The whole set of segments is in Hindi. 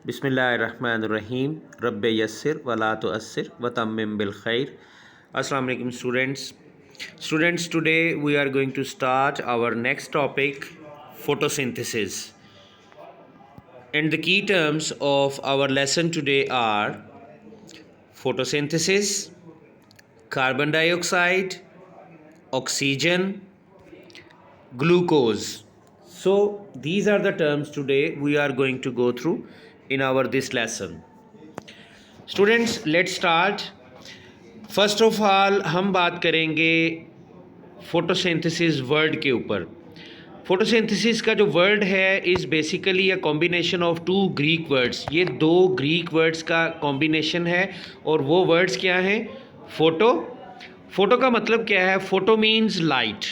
बिस्मिल्लाहिर्रहमानिर्रहीम रब्बे यस्सिर वला तुअस्सिर व तम्मिम बिल खैर। अस्सलाम वालेकुम students, today we are going to start our next topic, photosynthesis, and the key terms of our lesson today are photosynthesis, carbon dioxide, oxygen, glucose. So these are the terms today we are going to go through in our this lesson. Students, let's start. First of all हम बात करेंगे फोटोसिंथेसिस वर्ड के ऊपर। फोटोसिंथेसिस का जो वर्ड है is basically a combination of two Greek words. ये दो ग्रीक वर्ड्स का कॉम्बिनेशन है और वो वर्ड्स क्या हैं? फोटो का मतलब क्या है? फोटो मीन्स लाइट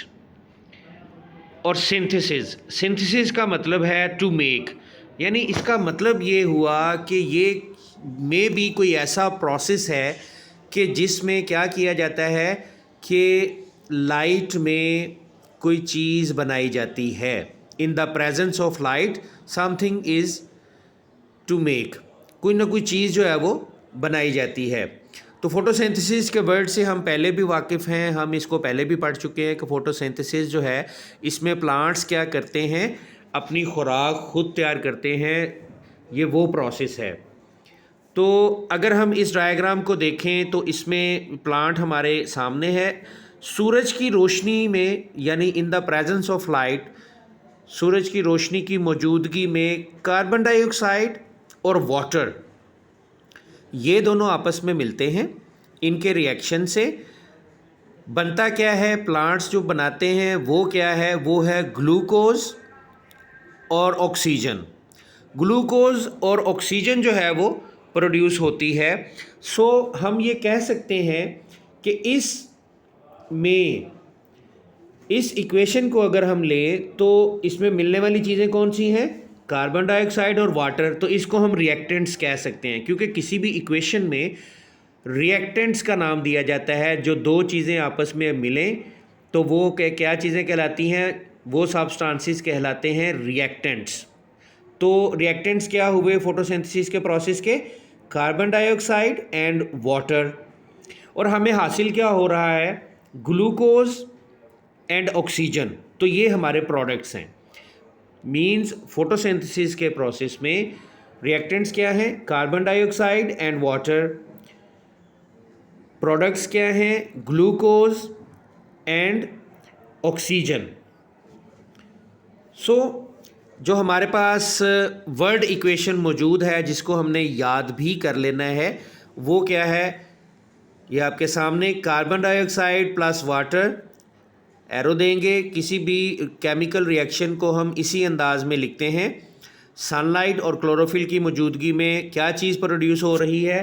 और सिंथेसिस का मतलब है टू मेक। यानी इसका मतलब ये हुआ कि ये में भी कोई ऐसा प्रोसेस है कि जिसमें क्या किया जाता है कि लाइट में कोई चीज़ बनाई जाती है। In the presence of light something is to make, कोई ना कोई चीज़ जो है वो बनाई जाती है। तो फोटोसिंथेसिस के वर्ड से हम पहले भी वाकिफ़ हैं, हम इसको पहले भी पढ़ चुके हैं कि फोटोसिंथेसिस जो है इसमें प्लांट्स क्या करते हैं, अपनी खुराक खुद तैयार करते हैं। ये वो प्रोसेस है। तो अगर हम इस डायग्राम को देखें तो इसमें प्लांट हमारे सामने है। सूरज की रोशनी में, यानी in the presence of light, सूरज की रोशनी की मौजूदगी में कार्बन डाइऑक्साइड और वाटर, ये दोनों आपस में मिलते हैं। इनके रिएक्शन से बनता क्या है? प्लांट्स जो बनाते हैं वो क्या है? वो है ग्लूकोज और ऑक्सीजन। ग्लूकोज और ऑक्सीजन जो है वो प्रोड्यूस होती है। सो हम ये कह सकते हैं कि इस इक्वेशन को अगर हम लें तो इसमें मिलने वाली चीज़ें कौन सी हैं? कार्बन डाइऑक्साइड और वाटर। तो इसको हम रिएक्टेंट्स कह सकते हैं, क्योंकि किसी भी इक्वेशन में रिएक्टेंट्स का नाम दिया जाता है। जो दो चीज़ें आपस में मिलें तो वो क्या चीज़ें कहलाती हैं? वो सब्सटेंसेस कहलाते हैं रिएक्टेंट्स। तो रिएक्टेंट्स क्या हुए फोटोसिंथेसिस के प्रोसेस के? Carbon dioxide and water. और हमें हासिल क्या हो रहा है? Glucose and oxygen. तो ये हमारे प्रोडक्ट्स हैं। मींस फोटोसिंथेसिस के प्रोसेस में रिएक्टेंट्स क्या हैं? Carbon dioxide and water. Products क्या हैं? Glucose and oxygen. सो जो हमारे पास वर्ड इक्वेशन मौजूद है जिसको हमने याद भी कर लेना है, वो क्या है? ये आपके सामने carbon dioxide plus water. Arrow देंगे। किसी भी केमिकल रिएक्शन को हम इसी अंदाज में लिखते हैं। सनलाइट और क्लोरोफिल की मौजूदगी में क्या चीज़ प्रोड्यूस हो रही है?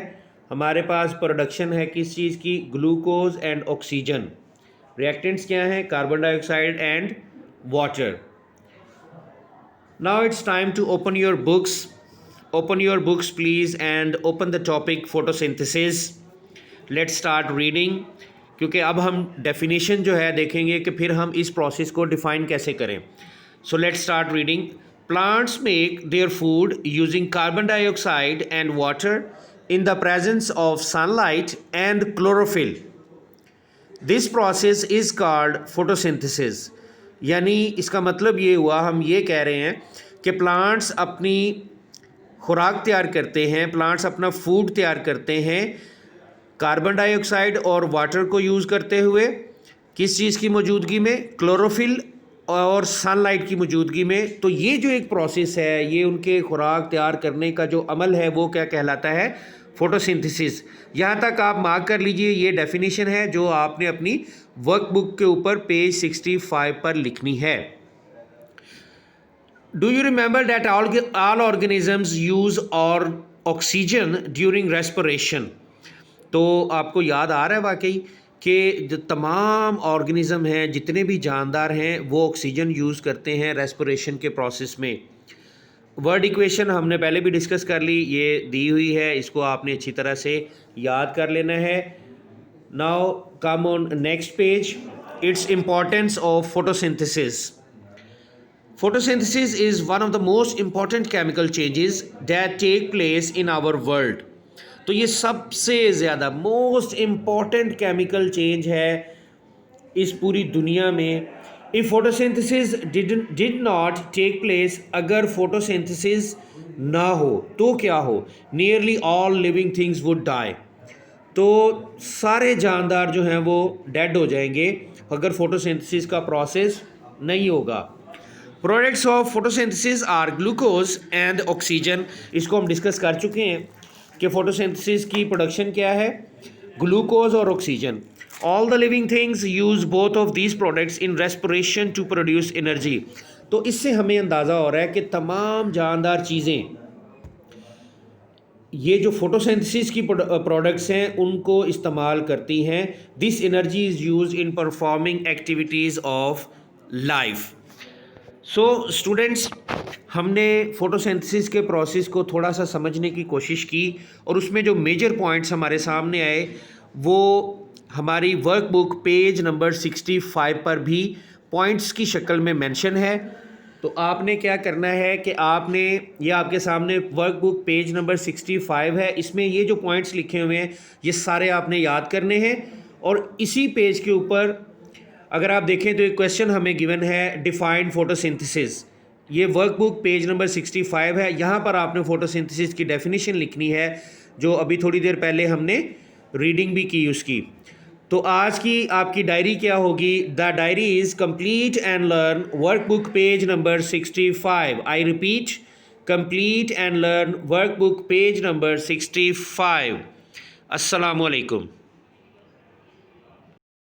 हमारे पास प्रोडक्शन है किस चीज़ की? Glucose and oxygen. रिएक्टेंट्स क्या हैं? Carbon dioxide and water. Now it's time to open your books. Open your books please and open the topic photosynthesis. Let's start reading. क्योंकि अब हम डेफिनेशन जो है देखेंगे कि फिर हम इस प्रोसेस को डिफ़ाइन कैसे करें। So let's start reading. Plants make their food using carbon dioxide and water in the presence of sunlight and chlorophyll. This process is called photosynthesis. यानी इसका मतलब ये हुआ, हम ये कह रहे हैं कि प्लांट्स अपनी खुराक तैयार करते हैं, प्लांट्स अपना फूड तैयार करते हैं कार्बन डाइऑक्साइड और वाटर को यूज़ करते हुए। किस चीज़ की मौजूदगी में? क्लोरोफिल और सनलाइट की मौजूदगी में। तो ये जो एक प्रोसेस है, ये उनके खुराक तैयार करने का जो अमल है वो क्या कहलाता है? फोटोसिंथेसिस। यहाँ तक आप मार्क कर लीजिए, ये डेफिनेशन है जो आपने अपनी वर्कबुक के ऊपर पेज 65 पर लिखनी है। Do you remember that all organisms use और ऑक्सीजन ड्यूरिंग रेस्पिरेशन? तो आपको याद आ रहा है वाकई कि जो तमाम ऑर्गेनिज्म हैं, जितने भी जानदार हैं, वो ऑक्सीजन यूज़ करते हैं रेस्पिरेशन के प्रोसेस में। वर्ड इक्वेशन हमने पहले भी डिस्कस कर ली, ये दी हुई है, इसको आपने अच्छी तरह से याद कर लेना है। Now come on next page, it's importance of photosynthesis. photosynthesis is one of the most important chemical changes that take place in our world. तो ये सबसे ज़्यादा मोस्ट इम्पॉर्टेंट केमिकल चेंज है इस पूरी दुनिया में. If photosynthesis did not take place, अगर फोटोसिंथेसिस ना हो तो क्या हो? Nearly all living things would die. तो सारे जानदार जो हैं वो डेड हो जाएंगे अगर फोटोसिंथेसिस का प्रोसेस नहीं होगा. Products of photosynthesis are glucose and oxygen. इसको हम डिस्कस कर चुके हैं कि फोटोसिंथेसिस की प्रोडक्शन क्या है, ग्लूकोज और oxygen. All the living things use both of these products in respiration to produce energy. तो इससे हमें अंदाज़ा हो रहा है कि तमाम जानदार चीज़ें ये जो फोटोसिंथेसिस की प्रोडक्ट्स हैं उनको इस्तेमाल करती हैं. This energy is use in performing activities of life. So students, हमने फोटोसिंथेसिस के प्रोसेस को थोड़ा सा समझने की कोशिश की और उसमें जो मेजर पॉइंट्स हमारे सामने आए वो हमारी वर्कबुक पेज नंबर 65 पर भी पॉइंट्स की शक्ल में मेंशन है. तो आपने क्या करना है कि आपने ये आपके सामने वर्कबुक पेज नंबर 65 है, इसमें ये जो पॉइंट्स लिखे हुए हैं ये सारे आपने याद करने हैं. और इसी पेज के ऊपर अगर आप देखें तो एक क्वेश्चन हमें गिवन है, डिफाइन फोटोसिंथेसिस. ये वर्कबुक पेज नंबर 65 है. यहाँ पर आपने फोटोसिंथेसिस की डेफिनेशन लिखनी है जो अभी थोड़ी देर पहले हमने रीडिंग भी की उसकी. तो आज की आपकी डायरी क्या होगी? The diary is complete and learn, workbook page number 65. I repeat, complete and learn workbook page number 65. अस्सलामु अलैकुम.